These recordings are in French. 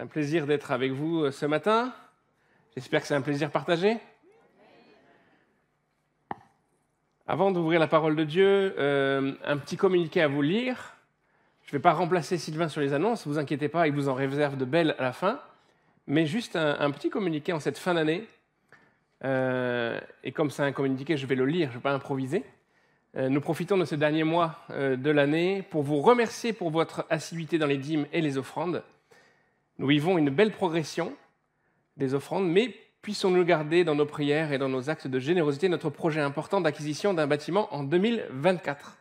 Un plaisir d'être avec vous ce matin. J'espère que c'est un plaisir partagé. Avant d'ouvrir la parole de Dieu, un petit communiqué à vous lire. Je ne vais pas remplacer Sylvain sur les annonces, ne vous inquiétez pas, il vous en réserve de belles à la fin. Mais juste un petit communiqué en cette fin d'année. Et comme c'est un communiqué, je vais le lire, je ne vais pas improviser. Nous profitons de ce dernier mois de l'année pour vous remercier pour votre assiduité dans les dîmes et les offrandes. Nous vivons une belle progression des offrandes, mais puissions-nous garder dans nos prières et dans nos actes de générosité notre projet important d'acquisition d'un bâtiment en 2024.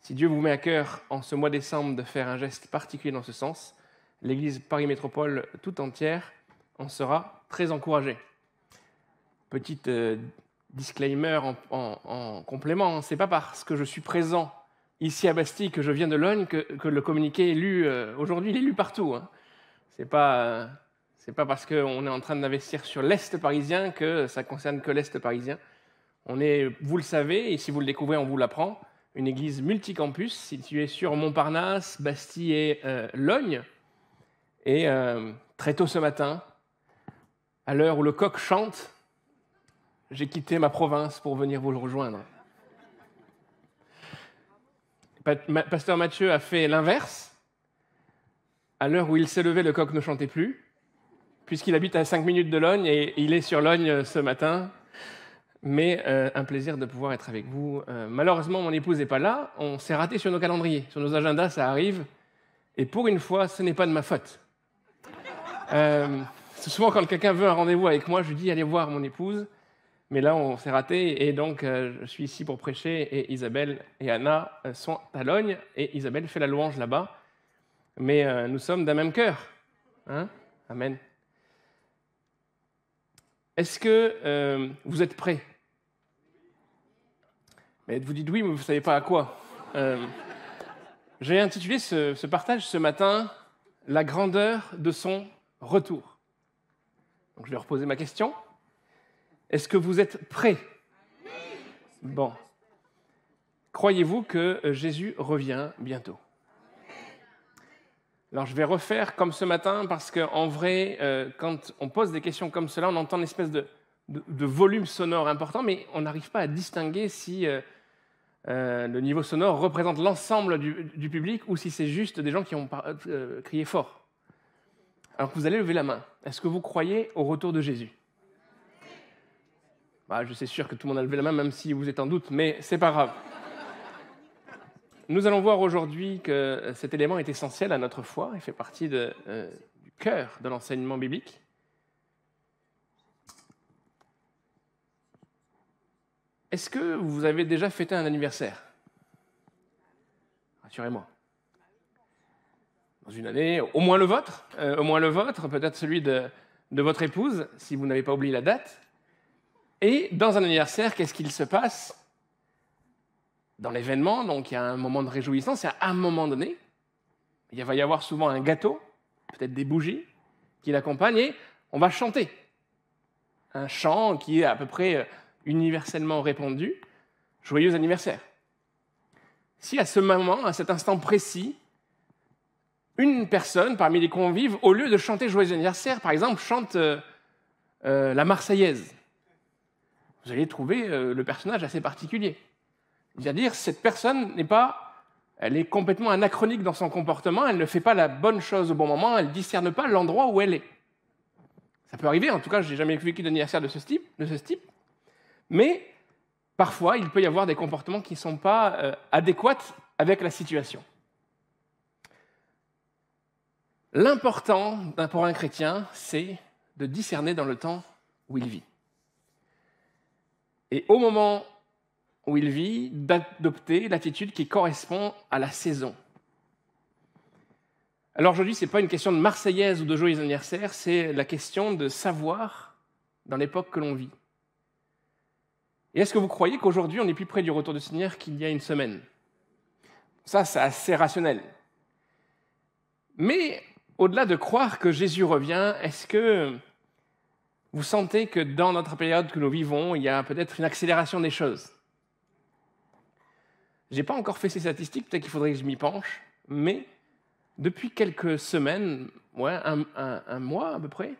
Si Dieu vous met à cœur en ce mois de décembre de faire un geste particulier dans ce sens, l'Église Paris Métropole tout entière en sera très encouragée. Petite disclaimer en complément, c'est pas parce que je suis présent ici à Bastille que je viens de Logne que le communiqué est lu aujourd'hui, il est lu partout. Hein. C'est pas parce qu'on est en train d'investir sur l'Est parisien que ça concerne que l'Est parisien. On est, vous le savez, et si vous le découvrez, on vous l'apprend, une église multicampus située sur Montparnasse, Bastille et Logne. Et très tôt ce matin, à l'heure où le coq chante, j'ai quitté ma province pour venir vous le rejoindre. Pasteur Mathieu a fait l'inverse. À l'heure où il s'est levé, le coq ne chantait plus, puisqu'il habite à 5 minutes de Logne et il est sur Logne ce matin. Mais un plaisir de pouvoir être avec vous. Malheureusement, mon épouse n'est pas là. On s'est raté sur nos calendriers. Sur nos agendas, ça arrive. Et pour une fois, ce n'est pas de ma faute. C'est souvent quand quelqu'un veut un rendez-vous avec moi, je lui dis allez voir mon épouse. Mais là, on s'est raté. Et donc, je suis ici pour prêcher. Et Isabelle et Anna sont à Logne. Et Isabelle fait la louange là-bas. Mais nous sommes d'un même cœur. Hein ? Amen. Est-ce que vous êtes prêts ? Mais vous dites oui, mais vous ne savez pas à quoi. J'ai intitulé ce partage ce matin « La grandeur de son retour ». Donc je vais reposer ma question. Est-ce que vous êtes prêts ? Bon. Croyez-vous que Jésus revient bientôt ? Alors, je vais refaire comme ce matin parce qu'en vrai, quand on pose des questions comme cela, on entend une espèce de volume sonore important, mais on n'arrive pas à distinguer si le niveau sonore représente l'ensemble du public ou si c'est juste des gens qui ont crié fort. Alors, vous allez lever la main. Est-ce que vous croyez au retour de Jésus ? Je suis sûr que tout le monde a levé la main, même si vous êtes en doute, mais c'est pas grave. Nous allons voir aujourd'hui que cet élément est essentiel à notre foi et fait partie du cœur de l'enseignement biblique. Est-ce que vous avez déjà fêté un anniversaire ? Rassurez-moi. Dans une année, au moins le vôtre, peut-être celui de votre épouse, si vous n'avez pas oublié la date. Et dans un anniversaire, qu'est-ce qu'il se passe ? Dans l'événement, donc il y a un moment de réjouissance, et à un moment donné, il va y avoir souvent un gâteau, peut-être des bougies, qui l'accompagnent, et on va chanter. Un chant qui est à peu près universellement répandu, « Joyeux anniversaire ». Si à ce moment, à cet instant précis, une personne parmi les convives, au lieu de chanter « Joyeux anniversaire », par exemple, chante la Marseillaise, vous allez trouver le personnage assez particulier. C'est-à-dire, cette personne elle est complètement anachronique dans son comportement, elle ne fait pas la bonne chose au bon moment, elle ne discerne pas l'endroit où elle est. Ça peut arriver, en tout cas, je n'ai jamais vécu d'anniversaire de ce type, mais parfois, il peut y avoir des comportements qui ne sont pas adéquats avec la situation. L'important pour un chrétien, c'est de discerner dans le temps où il vit. Et au moment où il vit, d'adopter l'attitude qui correspond à la saison. Alors aujourd'hui, ce n'est pas une question de Marseillaise ou de joyeux anniversaire, c'est la question de savoir dans l'époque que l'on vit. Et est-ce que vous croyez qu'aujourd'hui, on est plus près du retour du Seigneur qu'il y a une semaine ? Ça, c'est assez rationnel. Mais au-delà de croire que Jésus revient, est-ce que vous sentez que dans notre période que nous vivons, il y a peut-être une accélération des choses ? Je n'ai pas encore fait ces statistiques, peut-être qu'il faudrait que je m'y penche, mais Depuis quelques semaines, un mois à peu près,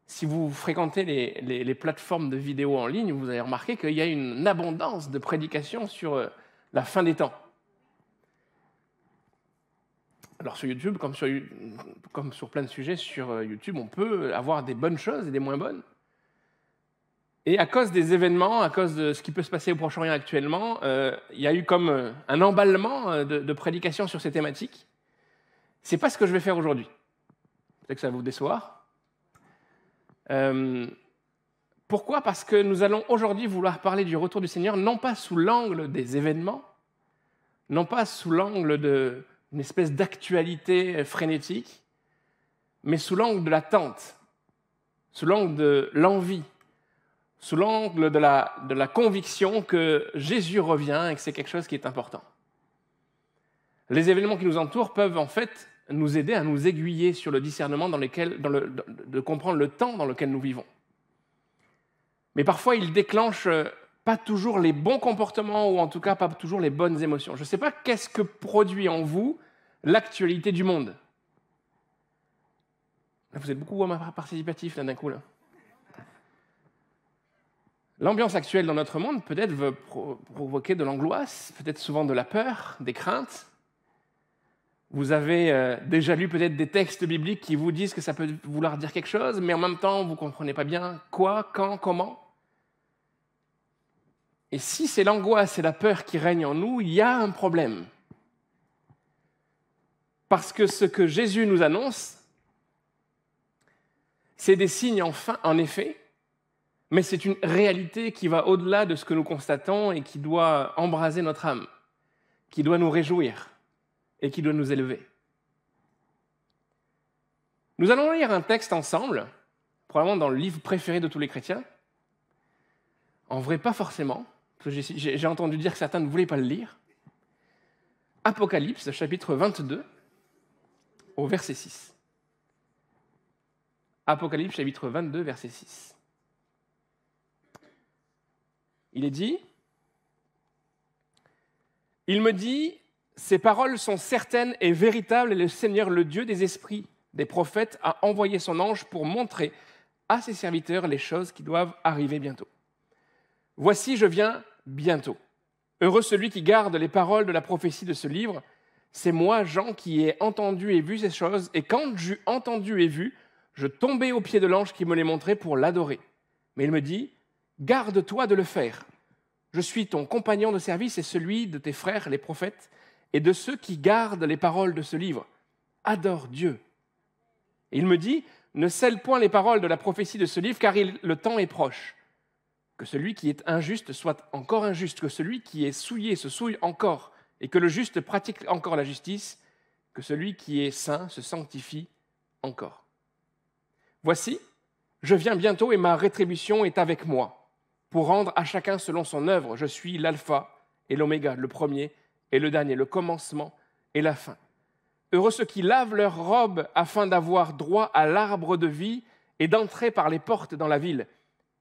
si vous fréquentez les plateformes de vidéos en ligne, vous avez remarqué qu'il y a une abondance de prédications sur la fin des temps. Alors sur YouTube, comme sur plein de sujets sur YouTube, on peut avoir des bonnes choses et des moins bonnes. Et à cause des événements, à cause de ce qui peut se passer au Proche-Orient actuellement, il y a eu comme un emballement de prédications sur ces thématiques. C'est pas ce que je vais faire aujourd'hui. Peut-être que ça va vous décevoir. Pourquoi ? Parce que nous allons aujourd'hui vouloir parler du retour du Seigneur, non pas sous l'angle des événements, non pas sous l'angle d'une espèce d'actualité frénétique, mais sous l'angle de l'attente, sous l'angle de l'envie, sous l'angle de la conviction que Jésus revient et que c'est quelque chose qui est important. Les événements qui nous entourent peuvent en fait nous aider à nous aiguiller sur le discernement de comprendre le temps dans lequel nous vivons. Mais parfois, ils déclenchent pas toujours les bons comportements ou en tout cas pas toujours les bonnes émotions. Je ne sais pas qu'est-ce que produit en vous l'actualité du monde. Vous êtes beaucoup participatifs là d'un coup. Là. L'ambiance actuelle dans notre monde peut-être veut provoquer de l'angoisse, peut-être souvent de la peur, des craintes. Vous avez déjà lu peut-être des textes bibliques qui vous disent que ça peut vouloir dire quelque chose, mais en même temps, vous ne comprenez pas bien quoi, quand, comment. Et si c'est l'angoisse et la peur qui règnent en nous, il y a un problème. Parce que ce que Jésus nous annonce, c'est des signes en effet, mais c'est une réalité qui va au-delà de ce que nous constatons et qui doit embraser notre âme, qui doit nous réjouir et qui doit nous élever. Nous allons lire un texte ensemble, probablement dans le livre préféré de tous les chrétiens. En vrai, pas forcément, parce que j'ai entendu dire que certains ne voulaient pas le lire. Apocalypse, chapitre 22, au verset 6. Apocalypse, chapitre 22, verset 6. Il est dit, « Il me dit, ces paroles sont certaines et véritables, et le Seigneur, le Dieu des esprits, des prophètes, a envoyé son ange pour montrer à ses serviteurs les choses qui doivent arriver bientôt. Voici, je viens bientôt. Heureux celui qui garde les paroles de la prophétie de ce livre. C'est moi, Jean, qui ai entendu et vu ces choses, et quand j'eus entendu et vu, je tombai aux pieds de l'ange qui me les montrait pour l'adorer. Mais il me dit, garde-toi de le faire. Je suis ton compagnon de service et celui de tes frères, les prophètes, et de ceux qui gardent les paroles de ce livre. Adore Dieu. Et il me dit, ne scelle point les paroles de la prophétie de ce livre, car le temps est proche. Que celui qui est injuste soit encore injuste, que celui qui est souillé se souille encore, et que le juste pratique encore la justice, que celui qui est saint se sanctifie encore. Voici, je viens bientôt et ma rétribution est avec moi, pour rendre à chacun selon son œuvre. Je suis l'alpha et l'oméga, le premier et le dernier, le commencement et la fin. Heureux ceux qui lavent leurs robes afin d'avoir droit à l'arbre de vie et d'entrer par les portes dans la ville.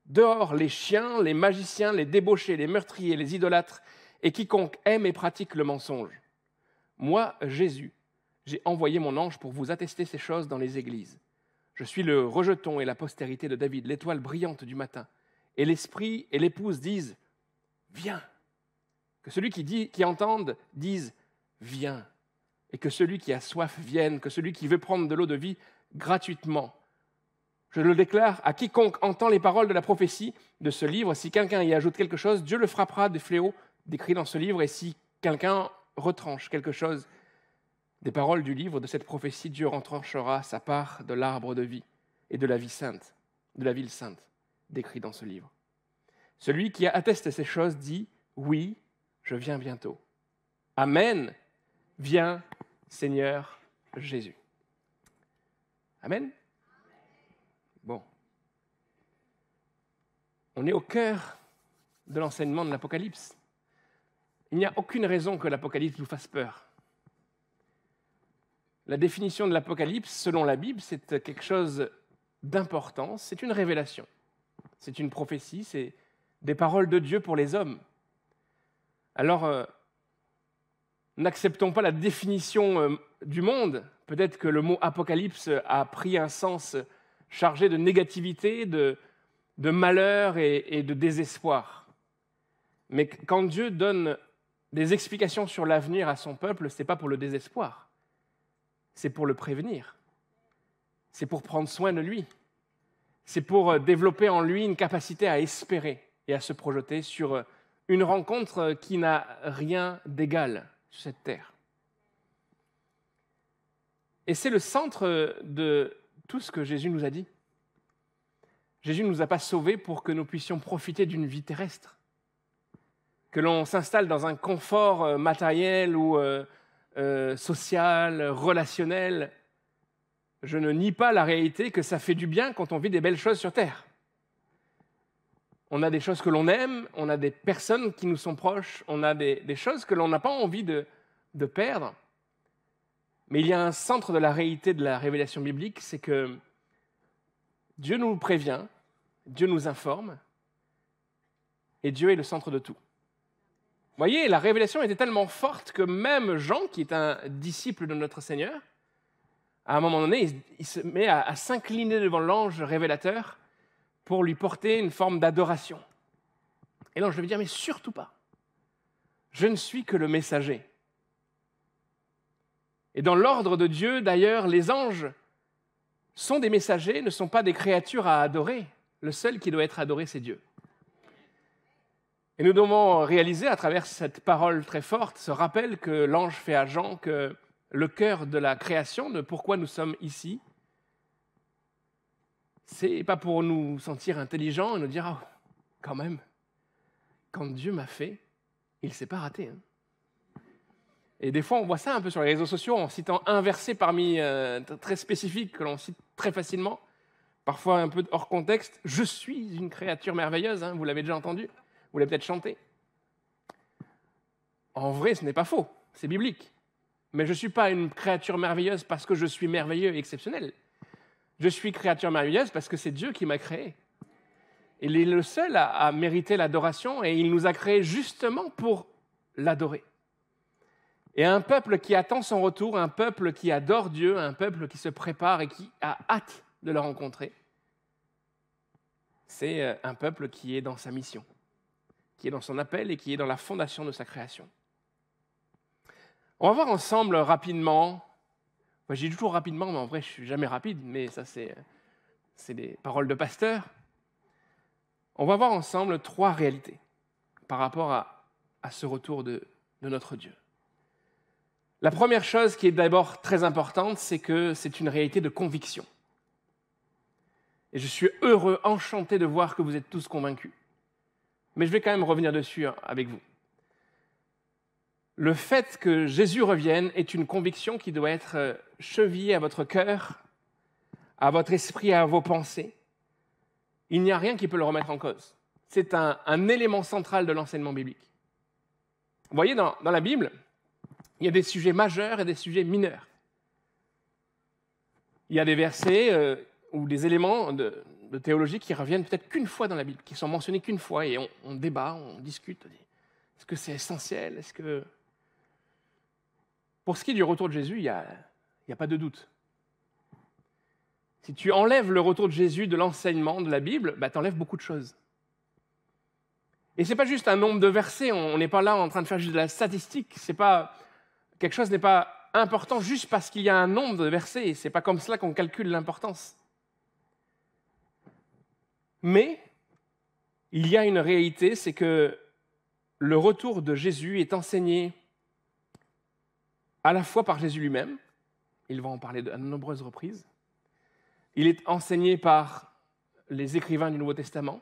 Dehors les chiens, les magiciens, les débauchés, les meurtriers, les idolâtres et quiconque aime et pratique le mensonge. Moi, Jésus, j'ai envoyé mon ange pour vous attester ces choses dans les églises. Je suis le rejeton et la postérité de David, l'étoile brillante du matin. Et l'esprit et l'épouse disent « Viens ». Que celui qui entende dise « Viens ». Et que celui qui a soif vienne, que celui qui veut prendre de l'eau de vie gratuitement. Je le déclare à quiconque entend les paroles de la prophétie de ce livre. Si quelqu'un y ajoute quelque chose, Dieu le frappera des fléaux décrits dans ce livre. Et si quelqu'un retranche quelque chose des paroles du livre de cette prophétie, Dieu retranchera sa part de l'arbre de vie et de la vie sainte, de la ville sainte, décrit dans ce livre. Celui qui atteste ces choses dit « Oui, je viens bientôt. Amen. Viens, Seigneur Jésus. » Amen. Bon. On est au cœur de l'enseignement de l'Apocalypse. Il n'y a aucune raison que l'Apocalypse nous fasse peur. La définition de l'Apocalypse, selon la Bible, c'est quelque chose d'important, c'est une révélation. C'est une prophétie, c'est des paroles de Dieu pour les hommes. Alors, n'acceptons pas la définition du monde Peut-être que le mot apocalypse a pris un sens chargé de négativité, de malheur et de désespoir. Mais quand Dieu donne des explications sur l'avenir à son peuple, ce n'est pas pour le désespoir, c'est pour le prévenir. C'est pour prendre soin de lui. C'est pour développer en lui une capacité à espérer et à se projeter sur une rencontre qui n'a rien d'égal sur cette terre. Et c'est le centre de tout ce que Jésus nous a dit. Jésus ne nous a pas sauvés pour que nous puissions profiter d'une vie terrestre, que l'on s'installe dans un confort matériel ou social, relationnel. Je ne nie pas la réalité que ça fait du bien quand on vit des belles choses sur Terre. On a des choses que l'on aime, on a des personnes qui nous sont proches, on a des choses que l'on n'a pas envie de perdre. Mais il y a un centre de la réalité de la révélation biblique, c'est que Dieu nous prévient, Dieu nous informe, et Dieu est le centre de tout. Vous voyez, la révélation était tellement forte que même Jean, qui est un disciple de notre Seigneur, à un moment donné, il se met à s'incliner devant l'ange révélateur pour lui porter une forme d'adoration. Et l'ange lui dit « Mais surtout pas, je ne suis que le messager. » Et dans l'ordre de Dieu, d'ailleurs, les anges sont des messagers, ne sont pas des créatures à adorer. Le seul qui doit être adoré, c'est Dieu. Et nous devons réaliser à travers cette parole très forte, ce rappel que l'ange fait à Jean, que le cœur de la création, de pourquoi nous sommes ici, c'est pas pour nous sentir intelligents et nous dire « Ah, quand même, quand Dieu m'a fait, il ne s'est pas raté. » Et des fois, on voit ça un peu sur les réseaux sociaux, en citant un verset parmi très spécifique que l'on cite très facilement, parfois un peu hors contexte. « Je suis une créature merveilleuse », vous l'avez déjà entendu, vous l'avez peut-être chanté. En vrai, ce n'est pas faux, c'est biblique. Mais je ne suis pas une créature merveilleuse parce que je suis merveilleux et exceptionnel. Je suis créature merveilleuse parce que c'est Dieu qui m'a créé. Il est le seul à mériter l'adoration et il nous a créés justement pour l'adorer. Et un peuple qui attend son retour, un peuple qui adore Dieu, un peuple qui se prépare et qui a hâte de le rencontrer, c'est un peuple qui est dans sa mission, qui est dans son appel et qui est dans la fondation de sa création. On va voir ensemble rapidement, j'ai toujours rapidement, mais en vrai je ne suis jamais rapide, mais ça c'est des paroles de pasteur. On va voir ensemble 3 réalités par rapport à ce retour de notre Dieu. La première chose qui est d'abord très importante, c'est que c'est une réalité de conviction. Et je suis heureux, enchanté de voir que vous êtes tous convaincus. Mais je vais quand même revenir dessus avec vous. Le fait que Jésus revienne est une conviction qui doit être chevillée à votre cœur, à votre esprit, à vos pensées. Il n'y a rien qui peut le remettre en cause. C'est un élément central de l'enseignement biblique. Vous voyez, dans la Bible, il y a des sujets majeurs et des sujets mineurs. Il y a des versets ou des éléments de théologie qui reviennent peut-être qu'une fois dans la Bible, qui sont mentionnés qu'une fois, et on débat, on discute. Est-ce que c'est essentiel ? Est-ce que... Pour ce qui est du retour de Jésus, il n'y a pas de doute. Si tu enlèves le retour de Jésus de l'enseignement de la Bible, tu enlèves beaucoup de choses. Et ce n'est pas juste un nombre de versets, on n'est pas là en train de faire juste de la statistique, quelque chose n'est pas important juste parce qu'il y a un nombre de versets, ce n'est pas comme cela qu'on calcule l'importance. Mais il y a une réalité, c'est que le retour de Jésus est enseigné à la fois par Jésus lui-même, il va en parler à de nombreuses reprises, il est enseigné par les écrivains du Nouveau Testament,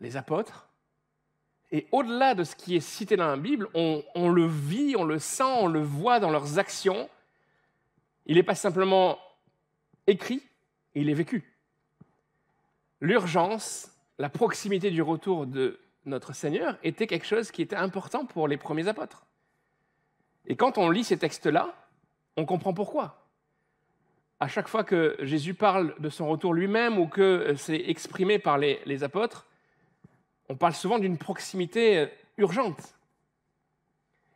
les apôtres, et au-delà de ce qui est cité dans la Bible, on le vit, on le sent, on le voit dans leurs actions. Il n'est pas simplement écrit, il est vécu. L'urgence, la proximité du retour de notre Seigneur était quelque chose qui était important pour les premiers apôtres. Et quand on lit ces textes-là, on comprend pourquoi. À chaque fois que Jésus parle de son retour lui-même ou que c'est exprimé par les apôtres, on parle souvent d'une proximité urgente.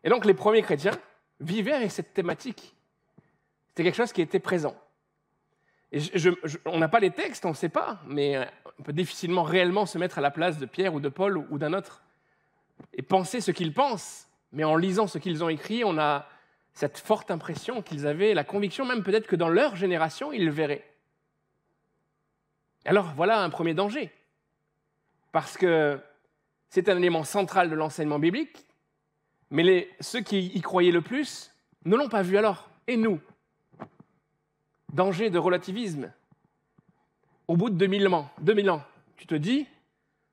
Et donc les premiers chrétiens vivaient avec cette thématique. C'était quelque chose qui était présent. Et on n'a pas les textes, on ne sait pas, mais on peut difficilement réellement se mettre à la place de Pierre ou de Paul ou d'un autre et penser ce qu'ils pensent. Mais en lisant ce qu'ils ont écrit, on a cette forte impression qu'ils avaient la conviction même peut-être que dans leur génération, ils le verraient. Alors voilà un premier danger, parce que c'est un élément central de l'enseignement biblique, mais ceux qui y croyaient le plus ne l'ont pas vu alors. Et nous ? Danger de relativisme. Au bout de 2000 ans, tu te dis,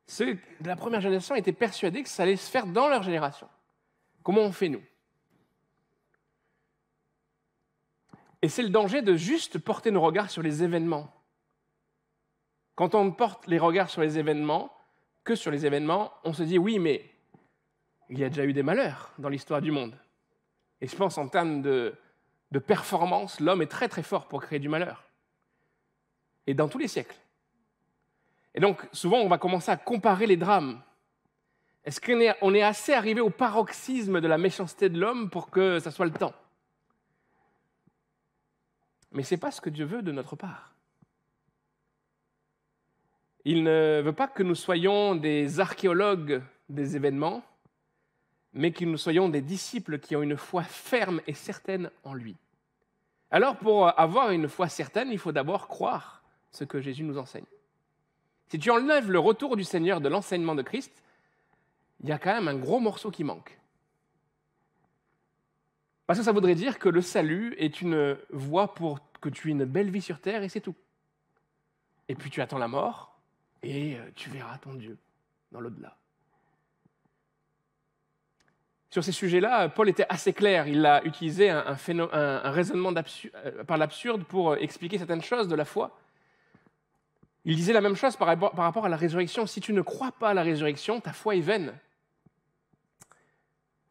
ceux de la première génération étaient persuadés que ça allait se faire dans leur génération. Comment on fait, nous ? Et c'est le danger de juste porter nos regards sur les événements. Quand on porte les regards sur les événements, que sur les événements, on se dit, oui, mais il y a déjà eu des malheurs dans l'histoire du monde. Et je pense en termes de performance, l'homme est très très fort pour créer du malheur. Et dans tous les siècles. Et donc, souvent, on va commencer à comparer les drames. Est-ce qu'on est assez arrivé au paroxysme de la méchanceté de l'homme pour que ça soit le temps ? Mais ce n'est pas ce que Dieu veut de notre part. Il ne veut pas que nous soyons des archéologues des événements, mais que nous soyons des disciples qui ont une foi ferme et certaine en lui. Alors, pour avoir une foi certaine, il faut d'abord croire ce que Jésus nous enseigne. Si tu enlèves le retour du Seigneur de l'enseignement de Christ, il y a quand même un gros morceau qui manque. Parce que ça voudrait dire que le salut est une voie pour que tu aies une belle vie sur terre et c'est tout. Et puis tu attends la mort et tu verras ton Dieu dans l'au-delà. Sur ces sujets-là, Paul était assez clair. Il a utilisé un raisonnement par l'absurde pour expliquer certaines choses de la foi. Il disait la même chose par rapport à la résurrection. Si tu ne crois pas à la résurrection, ta foi est vaine.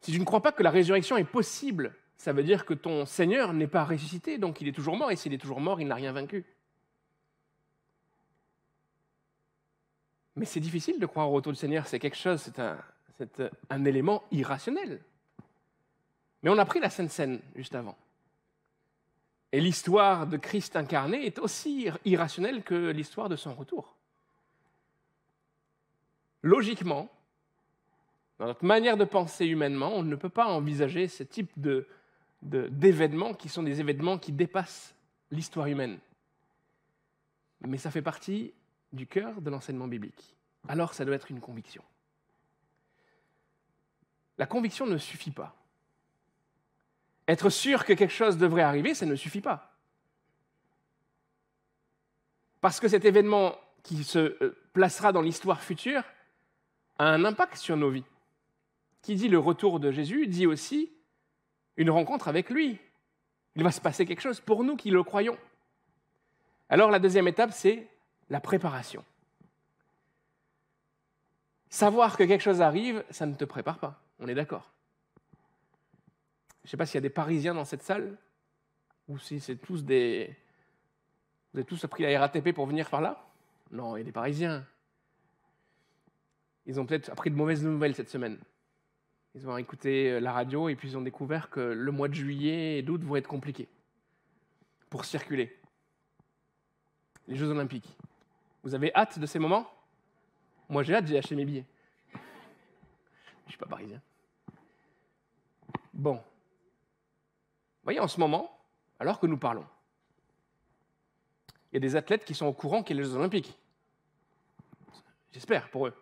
Si tu ne crois pas que la résurrection est possible, ça veut dire que ton Seigneur n'est pas ressuscité, donc il est toujours mort, et s'il est toujours mort, il n'a rien vaincu. Mais c'est difficile de croire au retour du Seigneur, c'est quelque chose, c'est un élément irrationnel. Mais on a pris la Sainte Seine juste avant. Et l'histoire de Christ incarné est aussi irrationnelle que l'histoire de son retour. Logiquement, dans notre manière de penser humainement, on ne peut pas envisager ce type d'événements qui sont des événements qui dépassent l'histoire humaine. Mais ça fait partie du cœur de l'enseignement biblique. Alors ça doit être une conviction. La conviction ne suffit pas. Être sûr que quelque chose devrait arriver, ça ne suffit pas. Parce que cet événement qui se placera dans l'histoire future a un impact sur nos vies. Qui dit le retour de Jésus, dit aussi une rencontre avec lui. Il va se passer quelque chose pour nous qui le croyons. Alors la deuxième étape, c'est la préparation. Savoir que quelque chose arrive, ça ne te prépare pas. On est d'accord. Je ne sais pas s'il y a des Parisiens dans cette salle, ou si c'est tous des... Vous avez tous pris la RATP pour venir par là ? Non, il y a des Parisiens. Ils ont peut-être appris de mauvaises nouvelles cette semaine. Ils ont écouté la radio et puis ils ont découvert que le mois de juillet et d'août vont être compliqués pour circuler. Les Jeux Olympiques. Vous avez hâte de ces moments ? Moi, j'ai hâte, j'ai acheté mes billets. Je ne suis pas parisien. Bon. Vous voyez, en ce moment, alors que nous parlons, il y a des athlètes qui sont au courant qu'il y a les Jeux Olympiques. J'espère pour eux.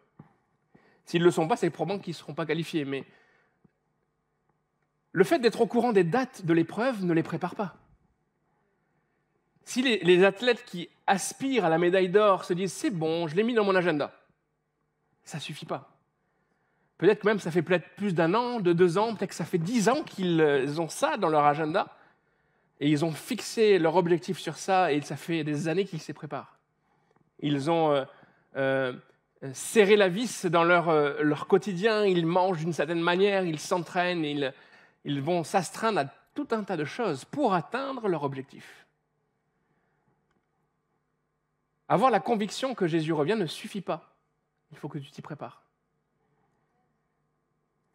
S'ils ne le sont pas, c'est probablement qu'ils ne seront pas qualifiés. Mais le fait d'être au courant des dates de l'épreuve ne les prépare pas. Si les athlètes qui aspirent à la médaille d'or se disent « c'est bon, je l'ai mis dans mon agenda », ça ne suffit pas. Peut-être que même ça fait peut-être plus d'1 an, de 2 ans, peut-être que ça fait 10 ans qu'ils ont ça dans leur agenda et ils ont fixé leur objectif sur ça et ça fait des années qu'ils s'y préparent. Ils ont serré la vis dans leur quotidien, ils mangent d'une certaine manière, ils s'entraînent, ils vont s'astreindre à tout un tas de choses pour atteindre leur objectif. Avoir la conviction que Jésus revient ne suffit pas. Il faut que tu t'y prépares.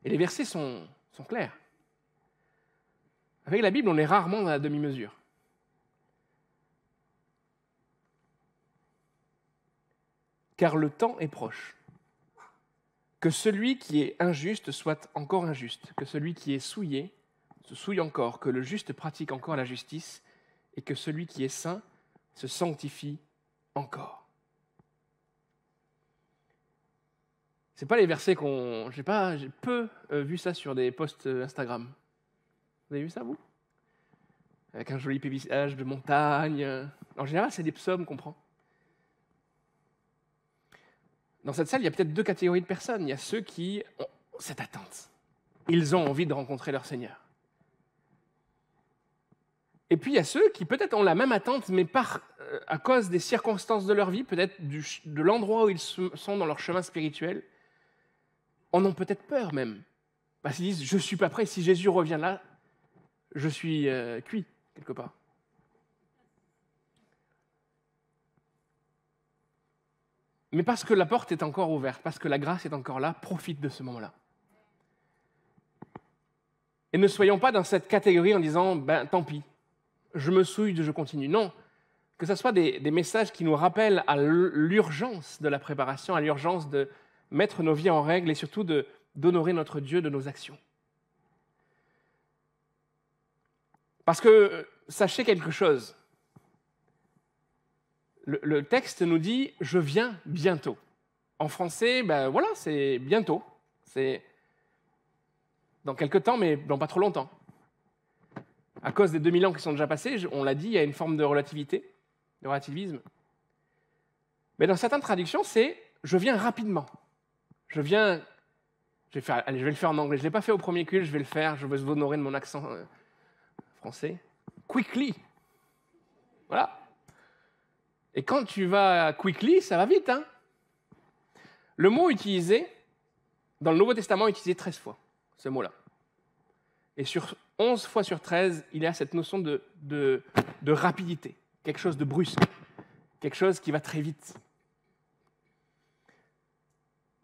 Et les versets sont clairs. Avec la Bible, on est rarement dans la demi-mesure. car le temps est proche. Que celui qui est injuste soit encore injuste, que celui qui est souillé se souille encore, que le juste pratique encore la justice, et que celui qui est saint se sanctifie encore. Ce n'est pas les versets j'ai peu vu ça sur des posts Instagram. Vous avez vu ça, vous? Avec un joli paysage de montagne. En général, c'est des psaumes qu'on prend. Dans cette salle, il y a peut-être deux catégories de personnes. Il y a ceux qui ont cette attente. Ils ont envie de rencontrer leur Seigneur. Et puis, il y a ceux qui peut-être ont la même attente, mais à cause des circonstances de leur vie, peut-être de l'endroit où ils sont dans leur chemin spirituel, en ont peut-être peur même. Parce qu'ils disent, je ne suis pas prêt, si Jésus revient là, je suis cuit, quelque part. Mais parce que la porte est encore ouverte, parce que la grâce est encore là, profite de ce moment-là. Et ne soyons pas dans cette catégorie en disant, tant pis, je me souille, je continue. Non, que ce soit des messages qui nous rappellent à l'urgence de la préparation, à l'urgence de mettre nos vies en règle et surtout d'honorer notre Dieu de nos actions. Parce que, sachez quelque chose, le texte nous dit « je viens bientôt ». En français, voilà, c'est bientôt. C'est dans quelques temps, mais dans pas trop longtemps. À cause des 2000 ans qui sont déjà passés, on l'a dit, il y a une forme de relativité, de relativisme. Mais dans certaines traductions, c'est « je viens rapidement ». Je vais le faire en anglais. Je ne l'ai pas fait au premier culte, je vais le faire, je veux vous honorer de mon accent français. Quickly. Voilà. Et quand tu vas quickly, ça va vite. Hein. Le mot utilisé, dans le Nouveau Testament, est utilisé 13 fois, ce mot-là. Et sur 11 fois sur 13, il y a cette notion de rapidité, quelque chose de brusque, quelque chose qui va très vite.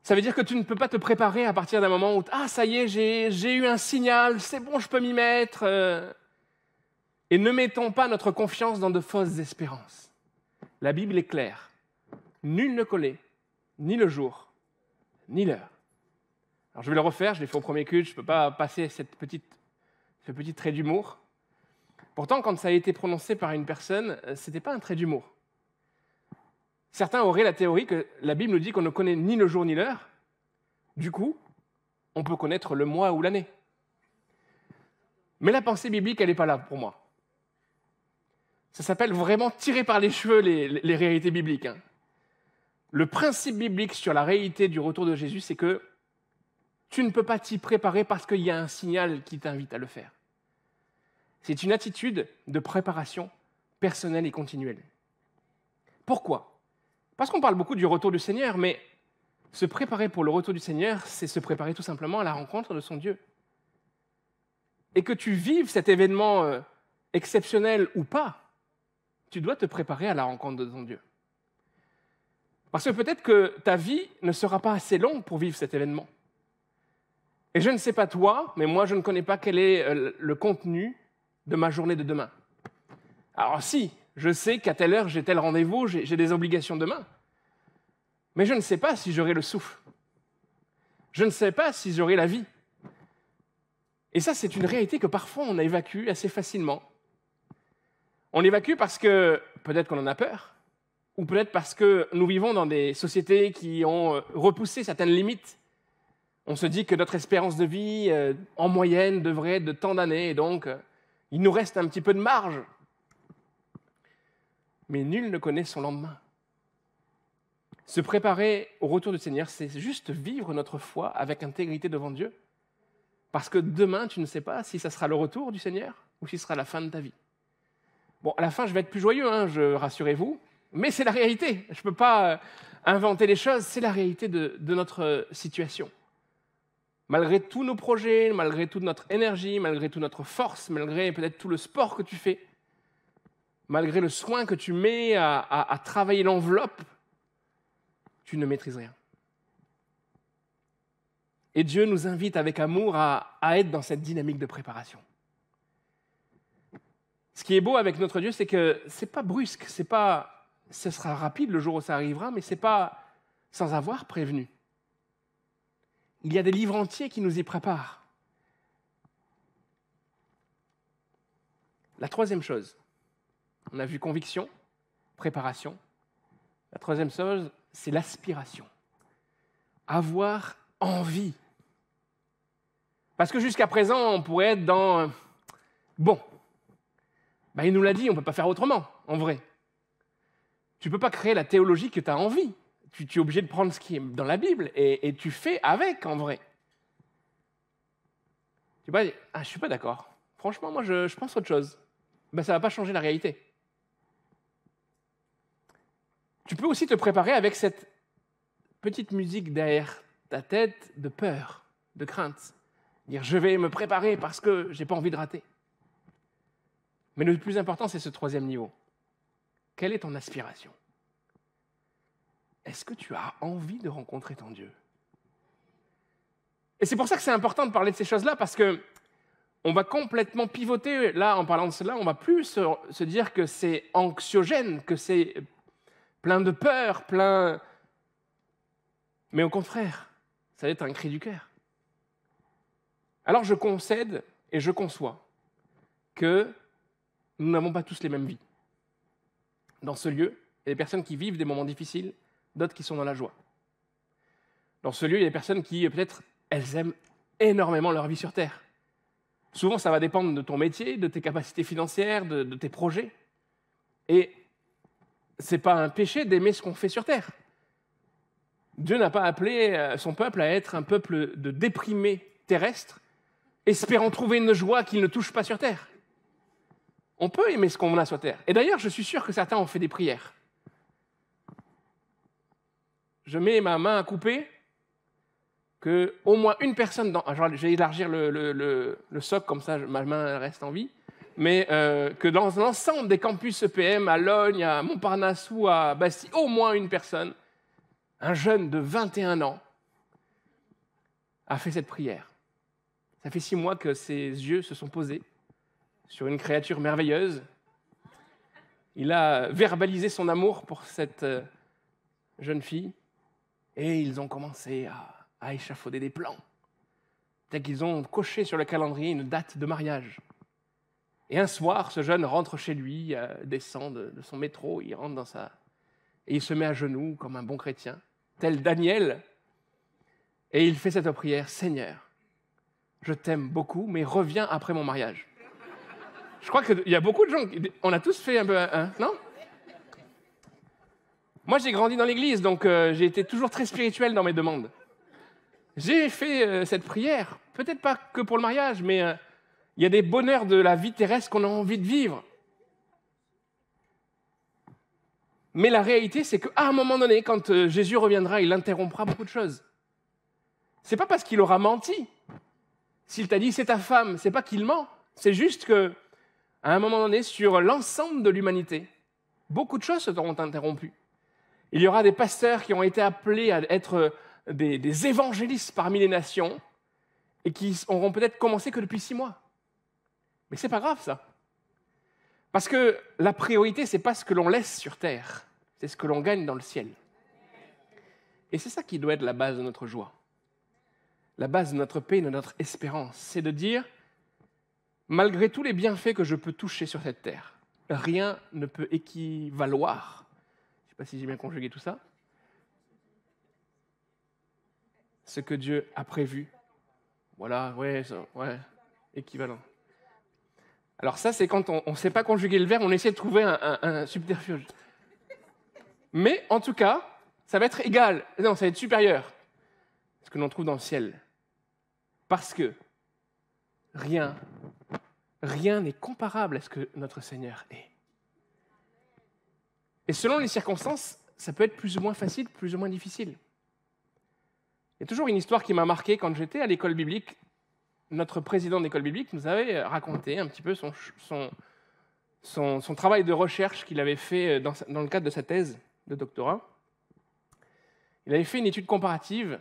Ça veut dire que tu ne peux pas te préparer à partir d'un moment où « Ah, ça y est, j'ai eu un signal, c'est bon, je peux m'y mettre. » Et ne mettons pas notre confiance dans de fausses espérances. La Bible est claire. Nul ne connaît ni le jour, ni l'heure. Alors je vais le refaire, je l'ai fait au premier culte, je ne peux pas passer ce petit trait d'humour. Pourtant, quand ça a été prononcé par une personne, ce n'était pas un trait d'humour. Certains auraient la théorie que la Bible nous dit qu'on ne connaît ni le jour ni l'heure. Du coup, on peut connaître le mois ou l'année. Mais la pensée biblique, elle n'est pas là pour moi. Ça s'appelle vraiment tirer par les cheveux les réalités bibliques. Hein. Le principe biblique sur la réalité du retour de Jésus, c'est que tu ne peux pas t'y préparer parce qu'il y a un signal qui t'invite à le faire. C'est une attitude de préparation personnelle et continuelle. Pourquoi ? Parce qu'on parle beaucoup du retour du Seigneur, mais se préparer pour le retour du Seigneur, c'est se préparer tout simplement à la rencontre de son Dieu. Et que tu vives cet événement exceptionnel ou pas, tu dois te préparer à la rencontre de ton Dieu. Parce que peut-être que ta vie ne sera pas assez longue pour vivre cet événement. Et je ne sais pas toi, mais moi je ne connais pas quel est le contenu de ma journée de demain. Alors si, je sais qu'à telle heure j'ai tel rendez-vous, j'ai des obligations demain. Mais je ne sais pas si j'aurai le souffle. Je ne sais pas si j'aurai la vie. Et ça, c'est une réalité que parfois on évacue assez facilement. On évacue parce que peut-être qu'on en a peur, ou peut-être parce que nous vivons dans des sociétés qui ont repoussé certaines limites. On se dit que notre espérance de vie, en moyenne, devrait être de tant d'années, et donc il nous reste un petit peu de marge. Mais nul ne connaît son lendemain. Se préparer au retour du Seigneur, c'est juste vivre notre foi avec intégrité devant Dieu. Parce que demain, tu ne sais pas si ça sera le retour du Seigneur ou si ce sera la fin de ta vie. Bon, à la fin, je vais être plus joyeux, rassurez-vous, mais c'est la réalité. Je ne peux pas inventer les choses, c'est la réalité de notre situation. Malgré tous nos projets, malgré toute notre énergie, malgré toute notre force, malgré peut-être tout le sport que tu fais, malgré le soin que tu mets à travailler l'enveloppe, tu ne maîtrises rien. Et Dieu nous invite avec amour à être dans cette dynamique de préparation. Ce qui est beau avec notre Dieu, c'est que ce n'est pas brusque, ce sera rapide le jour où ça arrivera, mais ce n'est pas sans avoir prévenu. Il y a des livres entiers qui nous y préparent. La troisième chose, on a vu conviction, préparation. La troisième chose, c'est l'aspiration. Avoir envie. Parce que jusqu'à présent, on pourrait être dans bon. Il nous l'a dit, on ne peut pas faire autrement, en vrai. Tu ne peux pas créer la théologie que tu as envie. Tu es obligé de prendre ce qui est dans la Bible et tu fais avec, en vrai. Tu vas dire, je ne suis pas d'accord. Franchement, moi, je pense autre chose. Ça ne va pas changer la réalité. Tu peux aussi te préparer avec cette petite musique derrière ta tête de peur, de crainte. Dire, je vais me préparer parce que je n'ai pas envie de rater. Mais le plus important, c'est ce troisième niveau. Quelle est ton aspiration ? Est-ce que tu as envie de rencontrer ton Dieu ? Et c'est pour ça que c'est important de parler de ces choses-là, parce que on va complètement pivoter. Là, en parlant de cela, on ne va plus se dire que c'est anxiogène, que c'est plein de peur, Mais au contraire, ça va être un cri du cœur. Alors je concède et je conçois que nous n'avons pas tous les mêmes vies. Dans ce lieu, il y a des personnes qui vivent des moments difficiles, d'autres qui sont dans la joie. Dans ce lieu, il y a des personnes qui, peut-être, elles aiment énormément leur vie sur Terre. Souvent, ça va dépendre de ton métier, de tes capacités financières, de tes projets. Et ce n'est pas un péché d'aimer ce qu'on fait sur Terre. Dieu n'a pas appelé son peuple à être un peuple de déprimés terrestres, espérant trouver une joie qu'il ne touche pas sur Terre. On peut aimer ce qu'on a sur Terre. Et d'ailleurs, je suis sûr que certains ont fait des prières. Je mets ma main à couper, qu'au moins une personne, je vais élargir le socle, comme ça ma main reste en vie, mais que dans l'ensemble des campus EPM, à Logne, à Montparnasse ou à Bastille, au moins une personne, un jeune de 21 ans, a fait cette prière. Ça fait 6 mois que ses yeux se sont posés sur une créature merveilleuse. Il a verbalisé son amour pour cette jeune fille et ils ont commencé à échafauder des plans. Dès qu'ils ont coché sur le calendrier une date de mariage. Et un soir, ce jeune rentre chez lui, descend de son métro, il rentre dans sa... Et il se met à genoux comme un bon chrétien, tel Daniel, et il fait cette prière, « Seigneur, je t'aime beaucoup, mais reviens après mon mariage. » Je crois qu'il y a beaucoup de gens, on a tous fait un peu, non ? Moi, j'ai grandi dans l'église, donc j'ai été toujours très spirituel dans mes demandes. J'ai fait cette prière, peut-être pas que pour le mariage, mais il y a des bonheurs de la vie terrestre qu'on a envie de vivre. Mais la réalité, c'est qu'à un moment donné, quand Jésus reviendra, il interrompra beaucoup de choses. C'est pas parce qu'il aura menti. S'il t'a dit c'est ta femme, c'est pas qu'il ment. C'est juste que, à un moment donné, sur l'ensemble de l'humanité, beaucoup de choses seront interrompues. Il y aura des pasteurs qui ont été appelés à être des évangélistes parmi les nations et qui auront peut-être commencé que depuis 6 mois. Mais c'est pas grave, ça. Parce que la priorité, c'est pas ce que l'on laisse sur terre, c'est ce que l'on gagne dans le ciel. Et c'est ça qui doit être la base de notre joie. La base de notre paix et de notre espérance, c'est de dire, malgré tous les bienfaits que je peux toucher sur cette terre, rien ne peut équivaloir. Je ne sais pas si j'ai bien conjugué tout ça. Ce que Dieu a prévu. Voilà, ouais, équivalent. Alors ça, c'est quand on ne sait pas conjuguer le verbe, on essaie de trouver un subterfuge. Mais en tout cas, ça va être égal. Non, ça va être supérieur à ce que l'on trouve dans le ciel. Parce que rien n'est comparable à ce que notre Seigneur est. Et selon les circonstances, ça peut être plus ou moins facile, plus ou moins difficile. Il y a toujours une histoire qui m'a marqué quand j'étais à l'école biblique. Notre président d'école biblique nous avait raconté un petit peu son travail de recherche qu'il avait fait dans le cadre de sa thèse de doctorat. Il avait fait une étude comparative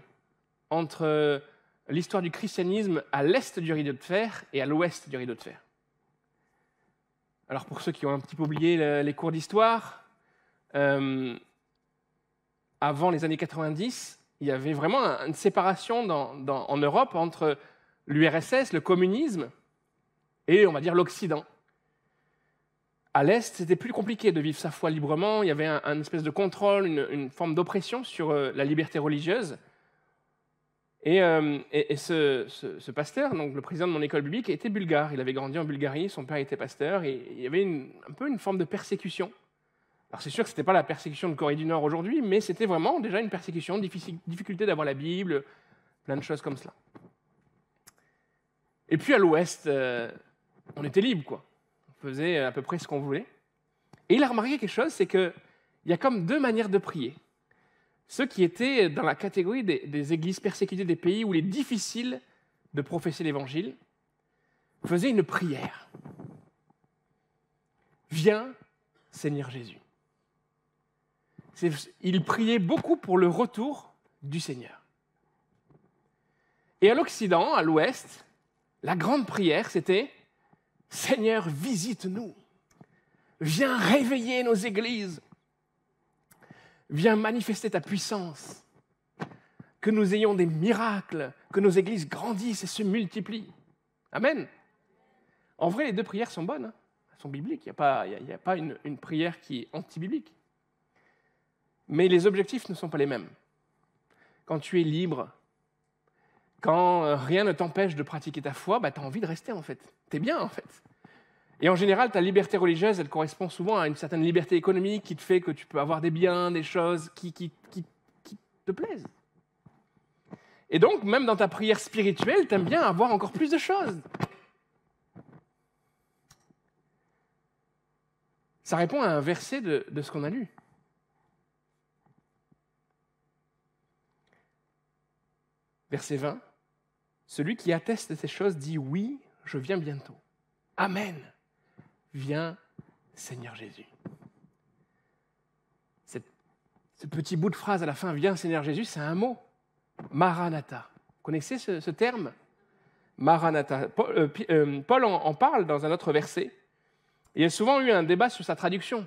entre l'histoire du christianisme à l'est du rideau de fer et à l'ouest du rideau de fer. Alors pour ceux qui ont un petit peu oublié les cours d'histoire, avant les années 90, il y avait vraiment une séparation en Europe entre l'URSS, le communisme, et on va dire l'Occident. À l'Est, c'était plus compliqué de vivre sa foi librement, il y avait un espèce de contrôle, une forme d'oppression sur la liberté religieuse. Et ce pasteur, donc le président de mon école biblique, était bulgare. Il avait grandi en Bulgarie, son père était pasteur, et il y avait un peu une forme de persécution. Alors c'est sûr que ce n'était pas la persécution de Corée du Nord aujourd'hui, mais c'était vraiment déjà une persécution, difficulté d'avoir la Bible, plein de choses comme cela. Et puis à l'Ouest, on était libre, quoi. On faisait à peu près ce qu'on voulait. Et il a remarqué quelque chose, c'est qu'il y a comme deux manières de prier. Ceux qui étaient dans la catégorie des églises persécutées des pays où il est difficile de professer l'Évangile faisaient une prière. Viens, Seigneur Jésus. Ils priaient beaucoup pour le retour du Seigneur. Et à l'Occident, à l'Ouest, la grande prière, c'était « Seigneur, visite-nous. Viens réveiller nos églises. Viens manifester ta puissance. Que nous ayons des miracles, que nos églises grandissent et se multiplient. » Amen. En vrai, les deux prières sont bonnes. Elles sont bibliques. Il n'y a pas une prière qui est anti-biblique. Mais les objectifs ne sont pas les mêmes. Quand tu es libre, quand rien ne t'empêche de pratiquer ta foi, tu as envie de rester en fait. Tu es bien en fait. Et en général, ta liberté religieuse, elle correspond souvent à une certaine liberté économique qui te fait que tu peux avoir des biens, des choses qui te plaisent. Et donc, même dans ta prière spirituelle, tu aimes bien avoir encore plus de choses. Ça répond à un verset de ce qu'on a lu. Verset 20. Celui qui atteste de ces choses dit « Oui, je viens bientôt. Amen. Viens, Seigneur Jésus. » Ce petit bout de phrase à la fin « Viens, Seigneur Jésus », c'est un mot. Maranatha. Vous connaissez ce terme ? Maranatha. Paul en parle dans un autre verset. Il y a souvent eu un débat sur sa traduction.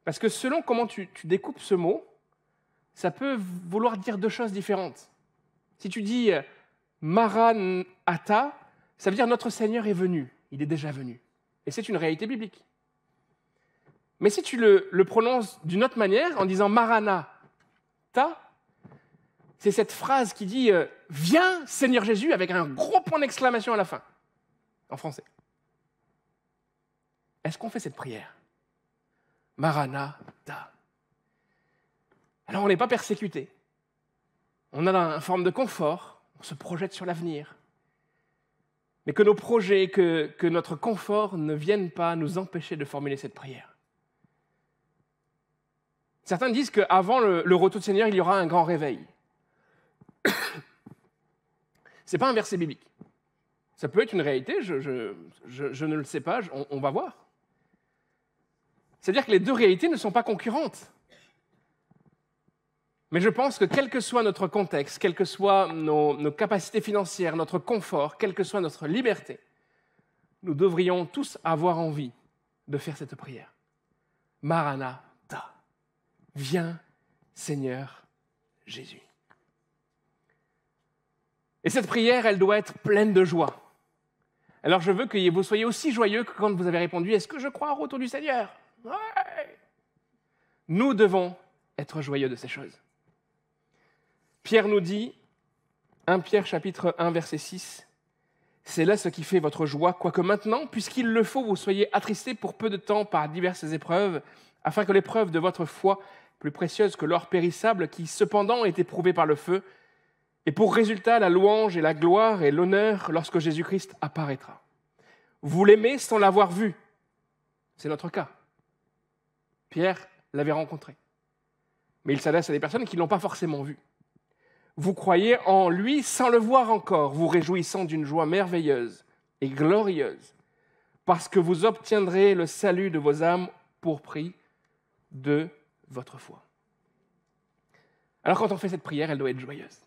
Parce que selon comment tu découpes ce mot, ça peut vouloir dire deux choses différentes. Si tu dis Maranatha, ça veut dire notre Seigneur est venu, il est déjà venu. Et c'est une réalité biblique. Mais si tu le prononces d'une autre manière, en disant Maranatha, c'est cette phrase qui dit Viens, Seigneur Jésus, avec un gros point d'exclamation à la fin, en français. Est-ce qu'on fait cette prière ? Maranatha. Alors on n'est pas persécuté. On a une forme de confort, on se projette sur l'avenir. Mais que nos projets, que notre confort ne viennent pas nous empêcher de formuler cette prière. Certains disent qu'avant le retour du Seigneur, il y aura un grand réveil. Ce n'est pas un verset biblique. Ça peut être une réalité, je ne le sais pas, on va voir. C'est-à-dire que les deux réalités ne sont pas concurrentes. Mais je pense que quel que soit notre contexte, quelles que soient nos capacités financières, notre confort, quelle que soit notre liberté, nous devrions tous avoir envie de faire cette prière. Maranatha. Viens, Seigneur Jésus. Et cette prière, elle doit être pleine de joie. Alors je veux que vous soyez aussi joyeux que quand vous avez répondu « Est-ce que je crois au retour du Seigneur ?» Ouais. Nous devons être joyeux de ces choses. Pierre nous dit, 1 Pierre chapitre 1 verset 6, « C'est là ce qui fait votre joie, quoique maintenant, puisqu'il le faut, vous soyez attristés pour peu de temps par diverses épreuves, afin que l'épreuve de votre foi, plus précieuse que l'or périssable, qui cependant est éprouvée par le feu, ait pour résultat la louange et la gloire et l'honneur lorsque Jésus-Christ apparaîtra. Vous l'aimez sans l'avoir vu. » C'est notre cas. Pierre l'avait rencontré. Mais il s'adresse à des personnes qui ne l'ont pas forcément vu. Vous croyez en lui sans le voir encore, vous réjouissant d'une joie merveilleuse et glorieuse, parce que vous obtiendrez le salut de vos âmes pour prix de votre foi. Alors quand on fait cette prière, elle doit être joyeuse.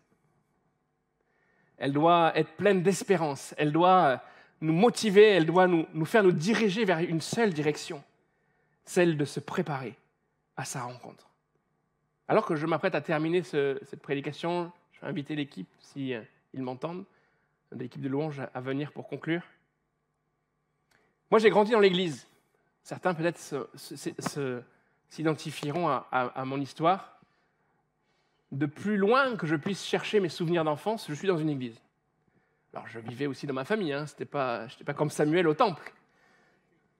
Elle doit être pleine d'espérance. Elle doit nous motiver, elle doit nous faire nous diriger vers une seule direction, celle de se préparer à sa rencontre. Alors que je m'apprête à terminer cette prédication, je vais inviter l'équipe, si ils m'entendent, l'équipe de louange à venir pour conclure. Moi, j'ai grandi dans l'église. Certains peut-être s'identifieront à mon histoire. De plus loin que je puisse chercher mes souvenirs d'enfance, je suis dans une église. Alors, je vivais aussi dans ma famille, je n'étais pas comme Samuel au temple.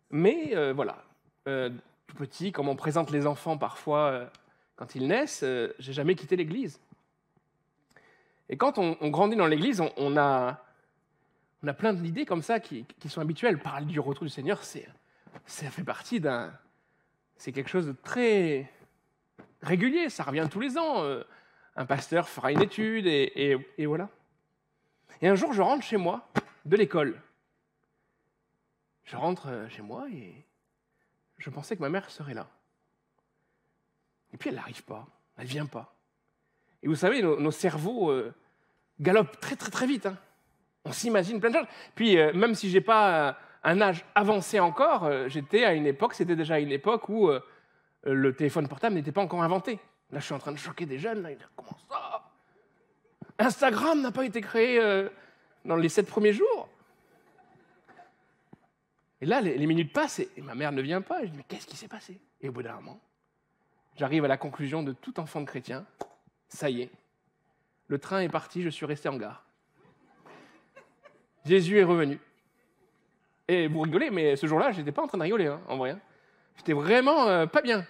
Mais voilà, tout petit, comme on présente les enfants parfois quand ils naissent, j'ai jamais quitté l'église. Et quand on grandit dans l'église, on a plein d'idées comme ça qui sont habituelles. Parler du retour du Seigneur, ça fait partie c'est quelque chose de très régulier, ça revient tous les ans. Un pasteur fera une étude et voilà. Et un jour, je rentre chez moi de l'école. Je rentre chez moi et je pensais que ma mère serait là. Et puis elle n'arrive pas, elle ne vient pas. Et vous savez, nos cerveaux galopent très très très vite. On s'imagine plein de choses. Puis même si je n'ai pas un âge avancé encore, c'était déjà à une époque où le téléphone portable n'était pas encore inventé. Là, je suis en train de choquer des jeunes. Là, ils disent, comment ça ? Instagram n'a pas été créé dans les 7 premiers jours. Et là, les minutes passent et ma mère ne vient pas. Et je dis, mais qu'est-ce qui s'est passé ? Et au bout d'un moment, j'arrive à la conclusion de tout enfant de chrétien. Ça y est, le train est parti, je suis resté en gare. Jésus est revenu. Et vous rigolez, mais ce jour-là, je n'étais pas en train de rigoler, en vrai. J'étais vraiment pas bien.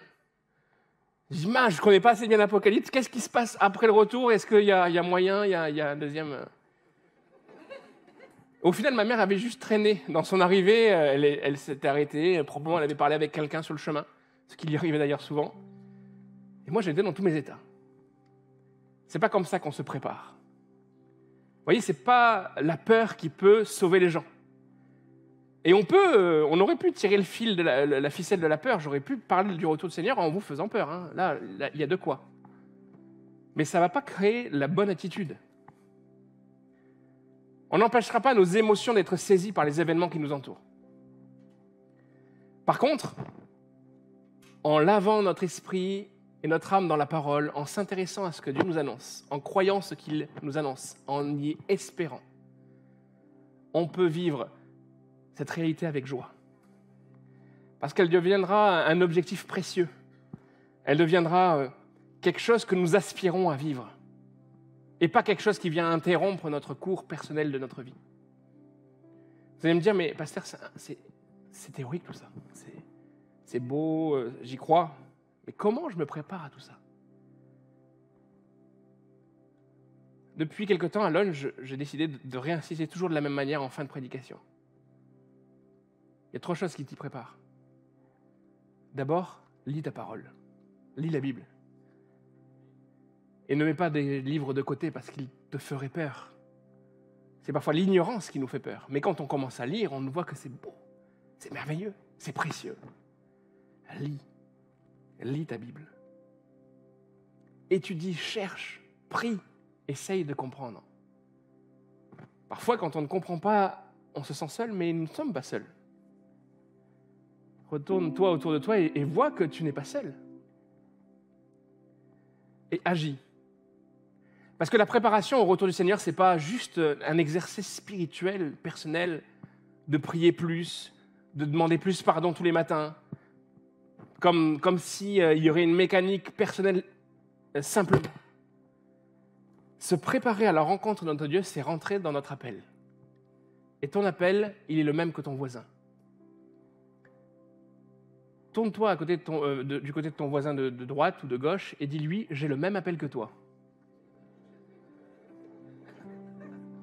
Je dis, je ne connais pas assez bien l'Apocalypse. Qu'est-ce qui se passe après le retour ? Est-ce qu'il y a moyen, il y a un deuxième... Au final, ma mère avait juste traîné dans son arrivée. Elle s'était arrêtée. Probablement, elle avait parlé avec quelqu'un sur le chemin, ce qui lui arrivait d'ailleurs souvent. Et moi, j'étais dans tous mes états. C'est pas comme ça qu'on se prépare. Vous voyez, c'est pas la peur qui peut sauver les gens. Et on aurait pu tirer le fil de la ficelle de la peur. J'aurais pu parler du retour du Seigneur en vous faisant peur. Là, il y a de quoi. Mais ça ne va pas créer la bonne attitude. On n'empêchera pas nos émotions d'être saisies par les événements qui nous entourent. Par contre, en lavant notre esprit et notre âme dans la parole, en s'intéressant à ce que Dieu nous annonce, en croyant ce qu'il nous annonce, en y espérant, on peut vivre cette réalité avec joie. Parce qu'elle deviendra un objectif précieux. Elle deviendra quelque chose que nous aspirons à vivre. Et pas quelque chose qui vient interrompre notre cours personnel de notre vie. Vous allez me dire, mais pasteur, c'est théorique tout ça. C'est beau, j'y crois. Mais comment je me prépare à tout ça ? Depuis quelque temps, à Lunch, j'ai décidé de réinsister toujours de la même manière en fin de prédication. Il y a 3 choses qui t'y préparent. D'abord, lis ta parole. Lis la Bible. Et ne mets pas des livres de côté parce qu'ils te feraient peur. C'est parfois l'ignorance qui nous fait peur. Mais quand on commence à lire, on voit que c'est beau, c'est merveilleux, c'est précieux. Lis ta Bible. Étudie, cherche, prie, essaye de comprendre. Parfois, quand on ne comprend pas, on se sent seul, mais nous ne sommes pas seuls. Retourne-toi autour de toi et vois que tu n'es pas seul. Et agis. Parce que la préparation au retour du Seigneur, ce n'est pas juste un exercice spirituel, personnel, de prier plus, de demander plus pardon tous les matins, comme s'il y aurait une mécanique personnelle simplement. Se préparer à la rencontre de notre Dieu, c'est rentrer dans notre appel. Et ton appel, il est le même que ton voisin. Tourne-toi du côté de ton voisin de droite ou de gauche et dis-lui, j'ai le même appel que toi.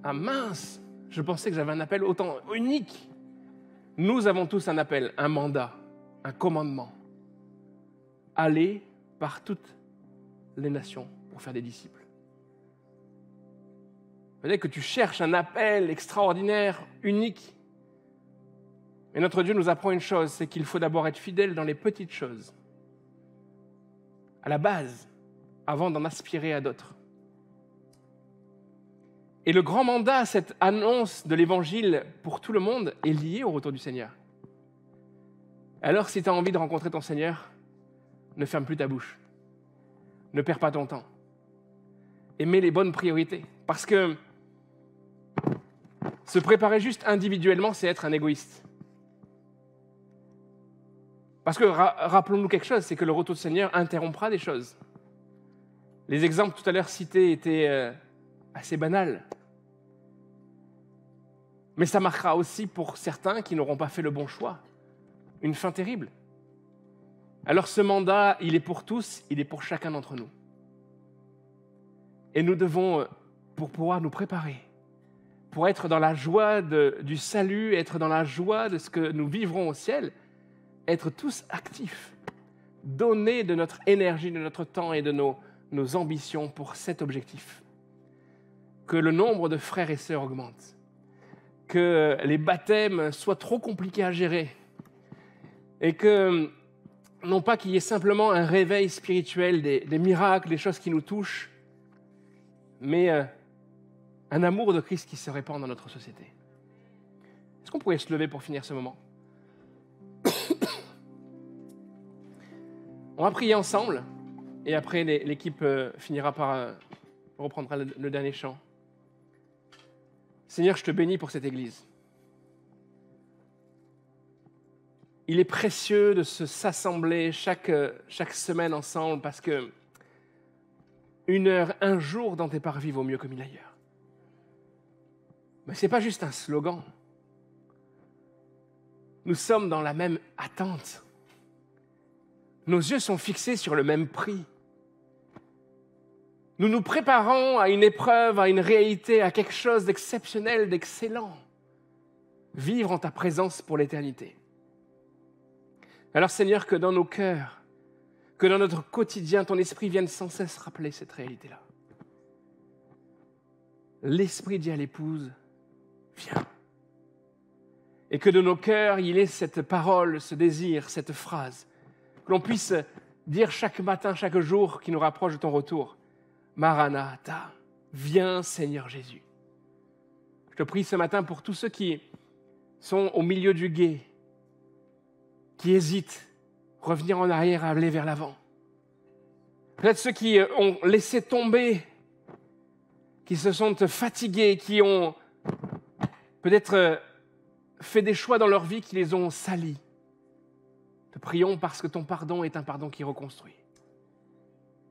Ah mince, je pensais que j'avais un appel autant unique. Nous avons tous un appel, un mandat, un commandement. Aller par toutes les nations pour faire des disciples. Peut-être que tu cherches un appel extraordinaire, unique. Mais notre Dieu nous apprend une chose, c'est qu'il faut d'abord être fidèle dans les petites choses. À la base, avant d'en aspirer à d'autres. Et le grand mandat, cette annonce de l'Évangile pour tout le monde, est lié au retour du Seigneur. Alors, si tu as envie de rencontrer ton Seigneur, ne ferme plus ta bouche. ne perds pas ton temps. Et mets les bonnes priorités. Parce que se préparer juste individuellement, c'est être un égoïste. Parce que rappelons-nous quelque chose, c'est que le retour du Seigneur interrompra des choses. Les exemples tout à l'heure cités étaient assez banals. Mais ça marquera aussi pour certains qui n'auront pas fait le bon choix. Une fin terrible. Alors ce mandat, il est pour tous, il est pour chacun d'entre nous. Et nous devons, pour pouvoir nous préparer, pour être dans la joie du salut, être dans la joie de ce que nous vivrons au ciel, être tous actifs, donner de notre énergie, de notre temps et de nos ambitions pour cet objectif. Que le nombre de frères et sœurs augmente, que les baptêmes soient trop compliqués à gérer et que, non pas qu'il y ait simplement un réveil spirituel, des miracles, des choses qui nous touchent, mais un amour de Christ qui se répand dans notre société. Est-ce qu'on pourrait se lever pour finir ce moment ? On va prier ensemble et après l'équipe finira par reprendra le dernier chant. Seigneur, je te bénis pour cette Église. Il est précieux de s'assembler chaque semaine ensemble parce que 1 heure, un jour dans tes parvis vaut mieux que 1000 ailleurs. Mais ce n'est pas juste un slogan. Nous sommes dans la même attente. Nos yeux sont fixés sur le même prix. Nous nous préparons à une épreuve, à une réalité, à quelque chose d'exceptionnel, d'excellent. Vivre en ta présence pour l'éternité. Alors Seigneur, que dans nos cœurs, que dans notre quotidien, ton esprit vienne sans cesse rappeler cette réalité-là. L'esprit dit à l'épouse, viens. Et que de nos cœurs, il y ait cette parole, ce désir, cette phrase, que l'on puisse dire chaque matin, chaque jour qui nous rapproche de ton retour. Maranatha, viens Seigneur Jésus. Je te prie ce matin pour tous ceux qui sont au milieu du gué, qui hésitent, revenir en arrière, aller vers l'avant. Peut-être ceux qui ont laissé tomber, qui se sont fatigués, qui ont peut-être fait des choix dans leur vie qui les ont salis. Te prions parce que ton pardon est un pardon qui reconstruit.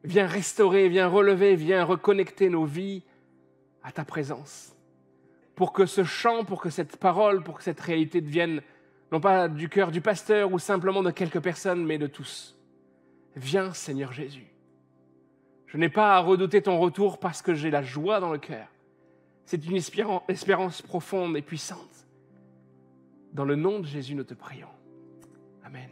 Viens restaurer, viens relever, viens reconnecter nos vies à ta présence. Pour que ce chant, pour que cette parole, pour que cette réalité devienne non pas du cœur du pasteur ou simplement de quelques personnes, mais de tous. Viens Seigneur Jésus. Je n'ai pas à redouter ton retour parce que j'ai la joie dans le cœur. C'est une espérance profonde et puissante. Dans le nom de Jésus, nous te prions. Amen.